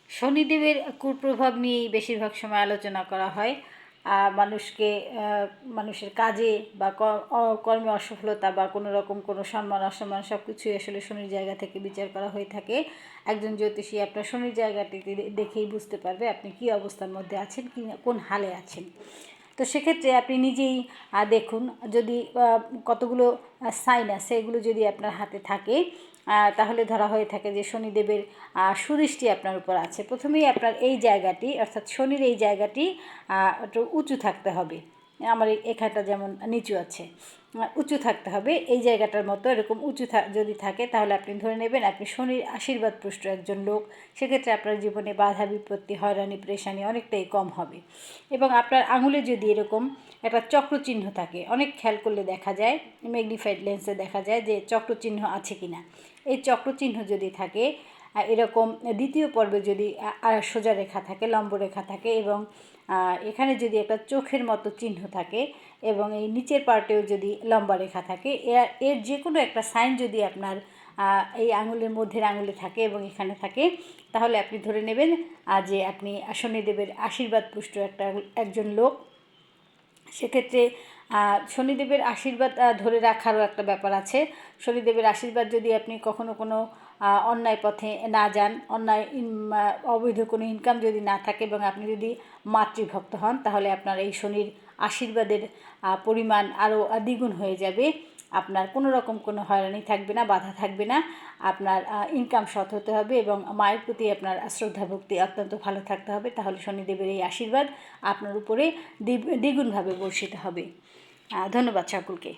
শনিদেবের কুপ্রভাব নিয়েই বেশিরভাগ সময় আলোচনা করা হয়। মানুষের কাজে বা কর্মে অসফলতা বা কোনো রকম কোনো সম্মান অসম্মান সব কিছুই আসলে শনির জায়গা থেকে বিচার করা হয়ে থাকে। একজন জ্যোতিষী আপনার শনির জায়গাটিকে দেখেই বুঝতে পারবে আপনি কী অবস্থার মধ্যে আছেন, কি কোন হালে আছেন। তো সেক্ষেত্রে আপনি নিজেই দেখুন, যদি কতগুলো সাইন আছে এগুলো যদি আপনার হাতে থাকে, তাহলে ধরা হয়ে থাকে যে শনিদেবের সুদৃষ্টি আপনার উপর আছে। প্রথমেই আপনার এই জায়গাটি অর্থাৎ শনির এই জায়গাটি একটু উঁচু থাকতে হবে। আমার এখানটা যেমন নিচু আছে, উঁচু থাকতে হবে। এই জায়গাটার মতো এরকম উঁচু যদি থাকে তাহলে আপনি ধরে নেবেন আপনি শনির আশীর্বাদ পুষ্ট একজন লোক। সেক্ষেত্রে আপনার জীবনে বাধা বিপত্তি, হয়রানি, পেরেশানি অনেকটাই কম হবে। এবং আপনার আঙুলে যদি এরকম একটা চক্রচিহ্ন থাকে, অনেক খেয়াল করলে দেখা যায়, ম্যাগনিফাইড লেন্সে দেখা যায় যে চক্রচিহ্ন আছে কি না। এই চক্রচিহ্ন যদি থাকে, এরকম দ্বিতীয় পর্বে যদি সোজা রেখা থাকে, লম্ব রেখা থাকে এবং এখানে যদি একটা চোখের মতো চিহ্ন থাকে এবং এই নিচের পার্টেও যদি লম্বা রেখা থাকে, এর যে কোনো একটা সাইন যদি আপনার এই আঙুলের মধ্যের আঙুলে থাকে এবং এখানে থাকে, তাহলে আপনি ধরে নেবেন যে আপনি শনিদেবের আশীর্বাদ পুষ্ট একজন লোক। সেক্ষেত্রে শনিদেবের আশীর্বাদ ধরে রাখারও একটা ব্যাপার আছে। শনিদেবের আশীর্বাদ যদি আপনি কখনো কোনো অন্যায় পথে না যান, অবৈধ কোনো ইনকাম যদি না থাকে এবং আপনি যদি মাতৃভক্ত হন, তাহলে আপনার এই শনির আশীর্বাদের পরিমাণ আরও দ্বিগুণ হয়ে যাবে। আপনার কোনো রকম কোনো হয়রানি থাকবে না, বাধা থাকবে না। আপনার ইনকাম সৎ হতে হবে এবং মায়ের প্রতি আপনার শ্রদ্ধা ভক্তি অত্যন্ত ভালো থাকতে হবে। তাহলে শনিদেবের এই আশীর্বাদ আপনার উপরে দ্বিগুণভাবে বর্ষিত হবে। ধন্যবাদ সকলকে।